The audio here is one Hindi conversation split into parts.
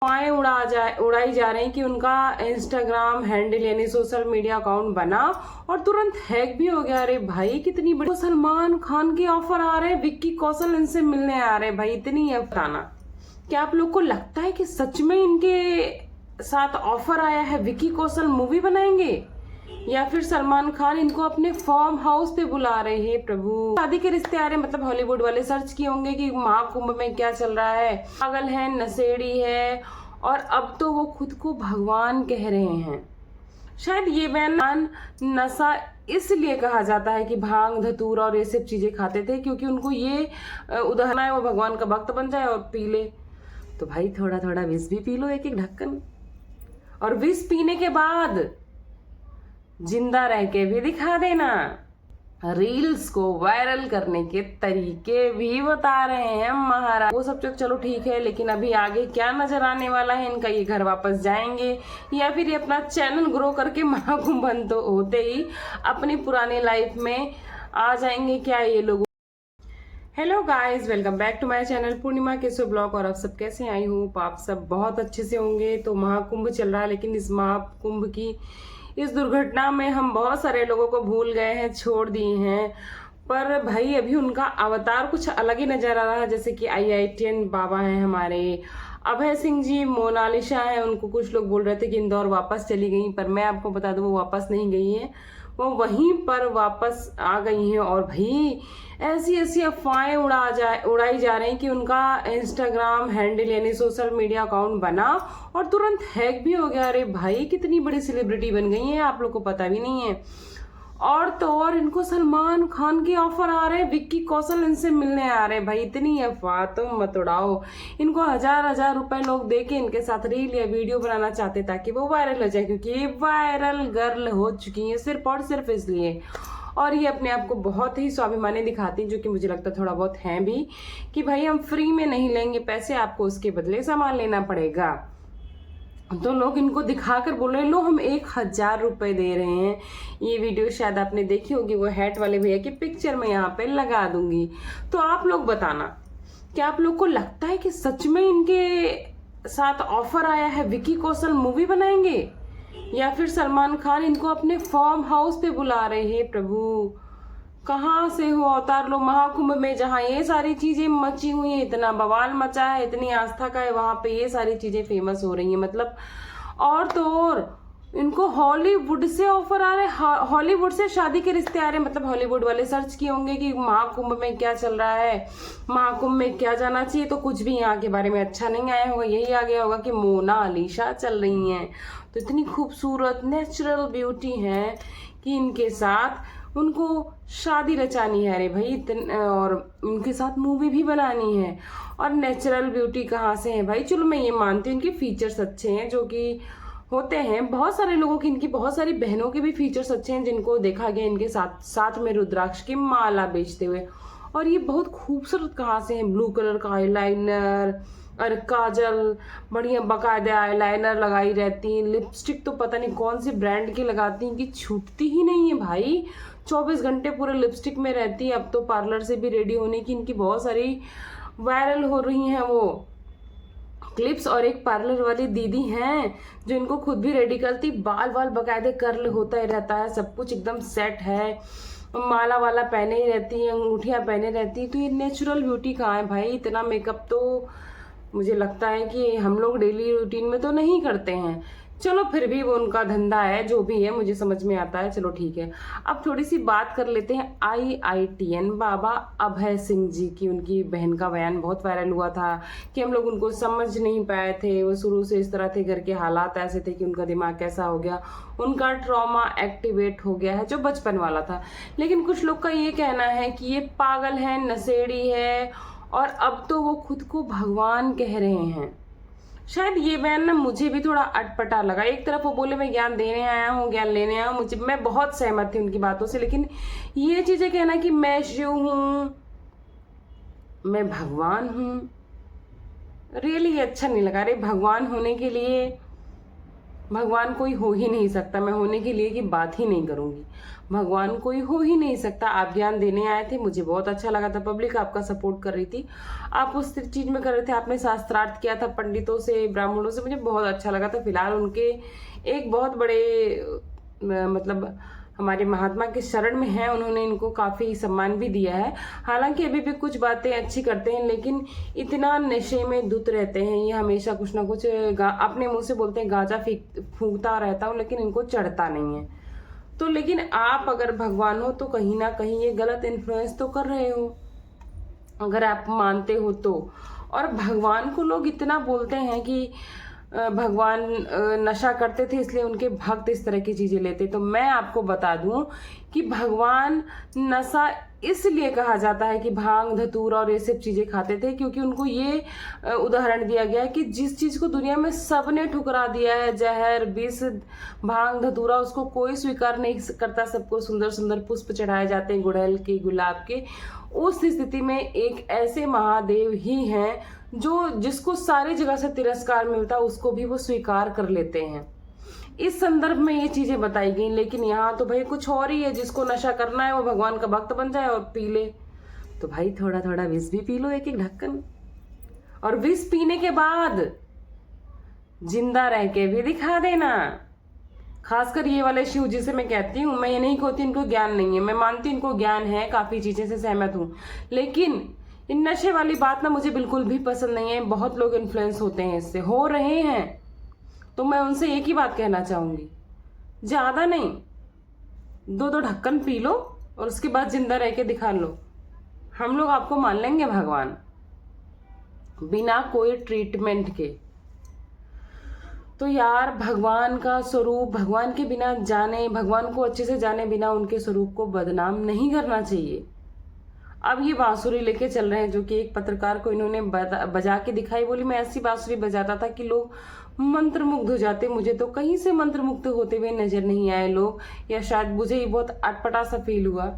अफवाहें उड़ाई जा रही कि उनका इंस्टाग्राम हैंडल यानी सोशल मीडिया अकाउंट बना और तुरंत हैक भी हो गया। अरे भाई कितनी बड़ी, तो सलमान खान के ऑफर आ रहे हैं, विक्की कौशल इनसे मिलने आ रहे हैं। भाई इतनी है बताना, क्या आप लोग को लगता है कि सच में इनके साथ ऑफर आया है, विक्की कौशल मूवी बनाएंगे या फिर सलमान खान इनको अपने फार्म हाउस पे बुला रहे हैं? प्रभु, शादी के रिश्ते आ रहे, मतलब हॉलीवुड वाले सर्च किए होंगे कि महाकुंभ में क्या चल रहा है, पागल है, नशेड़ी है, और अब तो वो खुद को भगवान कह रहे हैं। शायद ये बयान नशा इसलिए कहा जाता है कि भांग धतूर और ये सब चीजें खाते थे क्योंकि उनको ये उदाहरण है वो भगवान का भक्त बन जाए और पी ले। तो भाई थोड़ा थोड़ा विष भी पी लो, एक एक ढक्कन, और विष पीने के बाद जिंदा रह के भी दिखा देना। रील्स को वायरल करने के तरीके भी बता रहे हैं महाराज। वो सब चलो ठीक है, लेकिन अभी आगे क्या नजर आने वाला है इनका? ये घर वापस जाएंगे या फिर ये अपना चैनल ग्रो करके महाकुंभ तो होते ही अपनी पुरानी लाइफ में आ जाएंगे क्या ये लोग? Hello guys, welcome back to my channel Purnima Keshav blog. और आप सब कैसे? आई हूँ आप सब बहुत अच्छे से होंगे। तो महाकुंभ चल रहा है, लेकिन इस महाकुंभ की इस दुर्घटना में हम बहुत सारे लोगों को भूल गए हैं, छोड़ दिए हैं। पर भाई अभी उनका अवतार कुछ अलग ही नजर आ रहा है। जैसे कि IITN बाबा हैं हमारे, अभय सिंह जी, मोनालिसा है, उनको कुछ लोग बोल रहे थे कि इंदौर वापस चली गई, पर मैं आपको बता दूं वो वापस नहीं गई है, वो वहीं पर वापस आ गई हैं। और भाई ऐसी ऐसी अफवाहें उड़ाई जा रही कि उनका इंस्टाग्राम हैंडल यानी सोशल मीडिया अकाउंट बना और तुरंत हैक भी हो गया। अरे भाई कितनी बड़ी सेलिब्रिटी बन गई हैं, आप लोग को पता भी नहीं है। और तो और इनको सलमान खान के ऑफर आ रहे हैं, विक्की कौशल इनसे मिलने आ रहे हैं। भाई इतनी अफवाह तो मत उड़ाओ। इनको हजार हजार रुपए लोग दे के इनके साथ रील या वीडियो बनाना चाहते ताकि वो वायरल हो जाए, क्योंकि ये वायरल गर्ल हो चुकी है सिर्फ और सिर्फ इसलिए। और ये अपने आप को बहुत ही स्वाभिमानी दिखाती, जो कि मुझे लगता है थोड़ा बहुत है भी, कि भाई हम फ्री में नहीं लेंगे पैसे, आपको उसके बदले सामान लेना पड़ेगा। तो लोग इनको दिखाकर बोल रहे हैं लो हम 1000 रुपए दे रहे हैं। ये वीडियो शायद आपने देखी होगी, वो हैट वाले भैया की पिक्चर में यहाँ पे लगा दूंगी। तो आप लोग बताना, क्या आप लोग को लगता है कि सच में इनके साथ ऑफर आया है, विक्की कौशल मूवी बनाएंगे या फिर सलमान खान इनको अपने फार्म हाउस पे बुला रहे हैं? प्रभु, कहाँ से हो अवतार लो महाकुंभ में, जहाँ ये सारी चीजें मची हुई है, इतना बवाल मचा है, इतनी आस्था का है, वहां पे ये सारी चीजें फेमस हो रही हैं। मतलब और तो और इनको हॉलीवुड से ऑफर आ रहे हैं, हॉलीवुड से शादी के रिश्ते आ रहे हैं। मतलब हॉलीवुड वाले सर्च किए होंगे कि महाकुंभ में क्या चल रहा है, महाकुंभ में क्या जाना चाहिए, तो कुछ भी यहाँ के बारे में अच्छा नहीं आया होगा। यही आ गया होगा कि मोनालिसा चल रही हैं, तो इतनी खूबसूरत नेचुरल ब्यूटी है कि इनके साथ उनको शादी रचानी है। अरे भाई और उनके साथ मूवी भी बनानी है। और नेचुरल ब्यूटी कहाँ से है भाई? चलो मैं ये मानती हूँ इनके फीचर्स अच्छे हैं, जो कि होते हैं बहुत सारे लोगों की, इनकी बहुत सारी बहनों के भी फीचर्स अच्छे हैं जिनको देखा गया इनके साथ साथ में रुद्राक्ष की माला बेचते हुए। और ये बहुत खूबसूरत कहाँ से है, ब्लू कलर का आईलाइनर और काजल, बढ़िया बाकायदा आईलाइनर लगाई रहती हैं, लिपस्टिक तो पता नहीं कौन सी ब्रांड की लगाती हैं कि छूटती ही नहीं है भाई, 24 घंटे पूरे लिपस्टिक में रहती है। अब तो पार्लर से भी रेडी होने की इनकी बहुत सारी वायरल हो रही हैं वो क्लिप्स। और एक पार्लर वाली दीदी हैं जो इनको खुद भी रेडी करती, बाल बाल बाकायदे कर्ल होता ही रहता है, सब कुछ एकदम सेट है, माला वाला पहने ही रहती है, अंगूठियां पहने रहती है। तो ये नेचुरल ब्यूटी कहाँ है भाई? इतना मेकअप तो मुझे लगता है कि हम लोग डेली रूटीन में तो नहीं करते हैं। चलो फिर भी वो उनका धंधा है, जो भी है मुझे समझ में आता है, चलो ठीक है। अब थोड़ी सी बात कर लेते हैं IITN बाबा अभय सिंह जी की। उनकी बहन का बयान बहुत वायरल हुआ था कि हम लोग उनको समझ नहीं पाए थे, वो शुरू से इस तरह थे, घर के हालात ऐसे थे कि उनका दिमाग कैसा हो गया, उनका ट्रॉमा एक्टिवेट हो गया है जो बचपन वाला था। लेकिन कुछ लोग का ये कहना है कि ये पागल है, नशेड़ी है, और अब तो वो खुद को भगवान कह रहे हैं। शायद ये बयान ना मुझे भी थोड़ा अटपटा लगा। एक तरफ वो बोले मैं ज्ञान देने आया हूँ, ज्ञान लेने आया हूँ, मैं बहुत सहमत थी उनकी बातों से, लेकिन ये चीजें कहना कि मैं शिव हूँ, मैं भगवान हूँ, रियली अच्छा नहीं लगा। अरे भगवान होने के लिए भगवान कोई हो ही नहीं सकता, मैं होने के लिए की बात ही नहीं करूंगी। भगवान कोई हो ही नहीं सकता। आप ज्ञान देने आए थे, मुझे बहुत अच्छा लगा था, पब्लिक आपका सपोर्ट कर रही थी, आप उस चीज में कर रहे थे, आपने शास्त्रार्थ किया था पंडितों से, ब्राह्मणों से, मुझे बहुत अच्छा लगा था। फिलहाल उनके एक बहुत बड़े मतलब हमारे महात्मा के शरण में हैं, उन्होंने इनको काफी सम्मान भी दिया है। हालांकि अभी भी कुछ बातें अच्छी करते हैं, लेकिन इतना नशे में धुत रहते हैं, ये हमेशा कुछ ना कुछ अपने मुंह से बोलते हैं गांजा फूंकता रहता हूँ, लेकिन इनको चढ़ता नहीं है। तो लेकिन आप अगर भगवान हो तो कहीं ना कहीं ये गलत इन्फ्लुएंस तो कर रहे हो, अगर आप मानते हो तो। और भगवान को लोग इतना बोलते हैं कि भगवान नशा करते थे इसलिए उनके भक्त इस तरह की चीजें लेते। तो मैं आपको बता दूं कि भगवान नशा इसलिए कहा जाता है कि भांग धतूरा और ये सब चीजें खाते थे, क्योंकि उनको ये उदाहरण दिया गया है कि जिस चीज को दुनिया में सबने ठुकरा दिया है, जहर विष भांग धतूरा, उसको कोई स्वीकार नहीं करता, सबको सुंदर सुंदर पुष्प चढ़ाए जाते हैं गुड़हल के गुलाब के। उस स्थिति में एक ऐसे महादेव ही हैं जो जिसको सारी जगह से तिरस्कार मिलता, उसको भी वो स्वीकार कर लेते हैं। इस संदर्भ में ये चीजें बताई गई। लेकिन यहाँ तो भाई कुछ और ही है, जिसको नशा करना है वो भगवान का भक्त बन जाए और पी ले। तो भाई थोड़ा थोड़ा विष भी पी लो, एक एक ढक्कन, और विष पीने के बाद जिंदा रह के भी दिखा देना। खासकर ये वाले शिव जी से मैं कहती हूँ, मैं ये नहीं कहती इनको ज्ञान नहीं है, मैं मानती हूँ इनको ज्ञान है, काफी चीजें से सहमत हूँ, लेकिन इन नशे वाली बात ना मुझे बिल्कुल भी पसंद नहीं है। बहुत लोग इन्फ्लुएंस होते हैं, इससे हो रहे हैं। तो मैं उनसे एक ही बात कहना चाहूंगी, ज्यादा नहीं, 2-2 ढक्कन पी लो और उसके बाद जिंदा रह के दिखा लो, हम लोग आपको मान लेंगे भगवान, बिना कोई ट्रीटमेंट के। तो यार भगवान का स्वरूप, भगवान के बिना जाने, भगवान को अच्छे से जाने बिना उनके स्वरूप को बदनाम नहीं करना चाहिए। अब ये बांसुरी लेके चल रहे हैं, जो कि एक पत्रकार को इन्होंने बजा के दिखाई, बोली मैं ऐसी बांसुरी बजाता था कि लोग मंत्र मुग्ध हो जाते। मुझे तो कहीं से मंत्र मुग्ध होते हुए नजर नहीं आए लोग, या शायद मुझे ही बहुत अटपटा सा फील हुआ,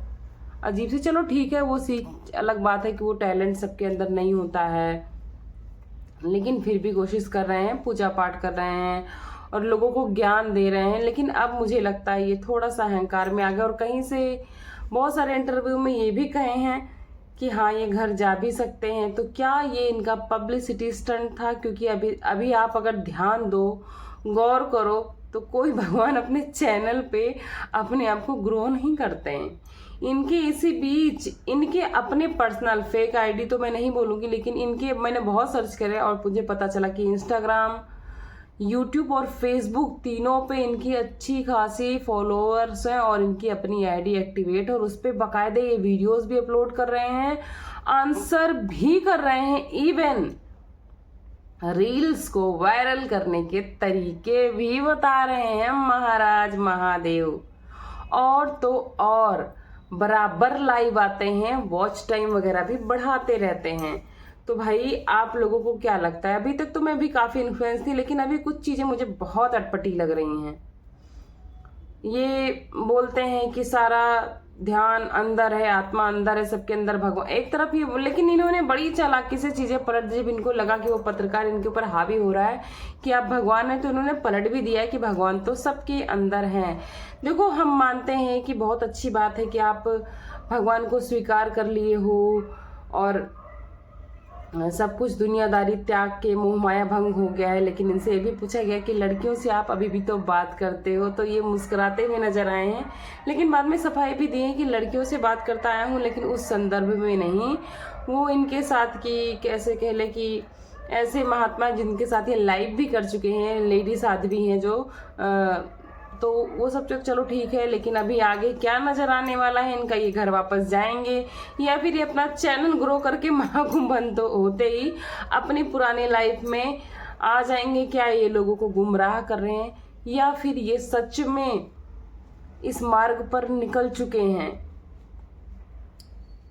अजीब से। चलो ठीक है, वो सीख अलग बात है कि वो टैलेंट सबके अंदर नहीं होता है, लेकिन फिर भी कोशिश कर रहे हैं, पूजा पाठ कर रहे हैं और लोगों को ज्ञान दे रहे हैं। लेकिन अब मुझे लगता है ये थोड़ा सा अहंकार में आ गया। और कहीं से बहुत सारे इंटरव्यू में ये भी कहे हैं कि हाँ ये घर जा भी सकते हैं। तो क्या ये इनका पब्लिसिटी स्टंट था? क्योंकि अभी आप अगर ध्यान दो, गौर करो, तो कोई भगवान अपने चैनल पे अपने आप को ग्रो नहीं करते हैं। इनके इसी बीच इनके अपने पर्सनल फेक आईडी तो मैं नहीं बोलूँगी, लेकिन इनके मैंने बहुत सर्च करे और मुझे पता चला कि इंस्टाग्राम, यूट्यूब और फेसबुक तीनों पे इनकी अच्छी खासी फॉलोअर्स हैं और इनकी अपनी आईडी एक्टिवेट, और उस पर बाकायदे ये वीडियोस भी अपलोड कर रहे हैं, आंसर भी कर रहे हैं, इवन रील्स को वायरल करने के तरीके भी बता रहे हैं महाराज महादेव। और तो और बराबर लाइव आते हैं, वॉच टाइम वगैरह भी बढ़ाते रहते हैं। तो भाई आप लोगों को क्या लगता है? अभी तक तो मैं भी काफी इन्फ्लुएंस थी, लेकिन अभी कुछ चीजें मुझे बहुत अटपटी लग रही हैं। ये बोलते हैं कि सारा ध्यान अंदर है, आत्मा अंदर है, सबके अंदर भगवान एक तरफ ये, लेकिन इन्होंने बड़ी चालाकी से चीजें पलट दी। जब इनको लगा कि वो पत्रकार इनके ऊपर हावी हो रहा है कि आप भगवान है, तो इन्होंने पलट भी दिया है कि भगवान तो सबके अंदर हैं। देखो हम मानते हैं कि बहुत अच्छी बात है कि आप भगवान को स्वीकार कर लिए हो और सब कुछ दुनियादारी त्याग के मोह माया भंग हो गया है। लेकिन इनसे ये भी पूछा गया कि लड़कियों से आप अभी भी तो बात करते हो, तो ये मुस्कुराते हुए नजर आए हैं। लेकिन बाद में सफाई भी दी है कि लड़कियों से बात करता आया हूँ, लेकिन उस संदर्भ में नहीं। वो इनके साथ की कैसे कह ले कि ऐसे महात्मा जिनके साथ ये लाइव भी कर चुके हैं, लेडी साध्वी हैं जो तो वो सब चलो ठीक है। लेकिन अभी आगे क्या नजर आने वाला है इनका? ये घर वापस जाएंगे या फिर ये अपना चैनल ग्रो करके महाकुंभ होते ही अपनी पुरानी लाइफ में आ जाएंगे? क्या ये लोगों को गुमराह कर रहे हैं या फिर ये सच में इस मार्ग पर निकल चुके हैं?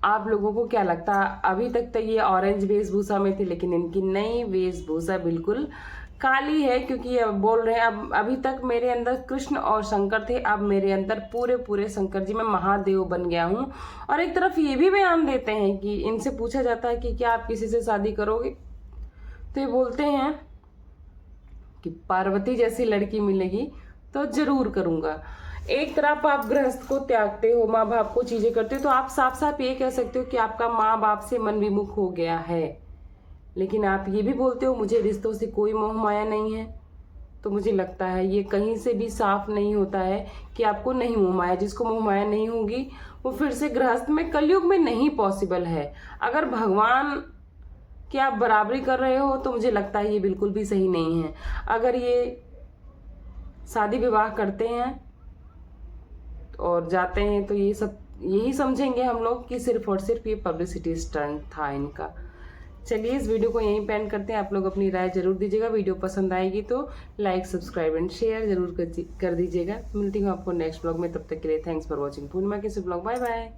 आप लोगों को क्या लगता है? अभी तक तो ये ऑरेंज वेशभूषा में थे, लेकिन इनकी नई वेशभूषा बिल्कुल काली है, क्योंकि ये बोल रहे हैं अब अभी तक मेरे अंदर कृष्ण और शंकर थे, अब मेरे अंदर पूरे शंकर जी, मैं महादेव बन गया हूँ। और एक तरफ ये भी बयान देते हैं कि इनसे पूछा जाता है कि क्या आप किसी से शादी करोगे, तो ये बोलते हैं कि पार्वती जैसी लड़की मिलेगी तो जरूर करूंगा। एक तरफ आप गृहस्थ को त्यागते हो, माँ बाप को चीजें करते हो, तो आप साफ साफ ये कह सकते हो कि आपका माँ बाप से मन विमुख हो गया है। लेकिन आप ये भी बोलते हो मुझे रिश्तों से कोई मोह माया नहीं है। तो मुझे लगता है ये कहीं से भी साफ नहीं होता है कि आपको नहीं मोह माया। जिसको मोह माया नहीं होगी वो फिर से गृहस्थ में कलयुग में नहीं पॉसिबल है। अगर भगवान की आप बराबरी कर रहे हो तो मुझे लगता है ये बिल्कुल भी सही नहीं है। अगर ये शादी विवाह करते हैं और जाते हैं तो ये सब यही समझेंगे हम लोग कि सिर्फ और सिर्फ ये पब्लिसिटी स्टंट था इनका। चलिए इस वीडियो को यहीं पेंड करते हैं। आप लोग अपनी राय जरूर दीजिएगा। वीडियो पसंद आएगी तो लाइक सब्सक्राइब एंड शेयर जरूर कर दीजिएगा। मिलती हूँ आपको नेक्स्ट ब्लॉग में, तब तक के लिए थैंक्स फॉर वॉचिंग। पूर्णिमा के ब्लॉग, बाय बाय।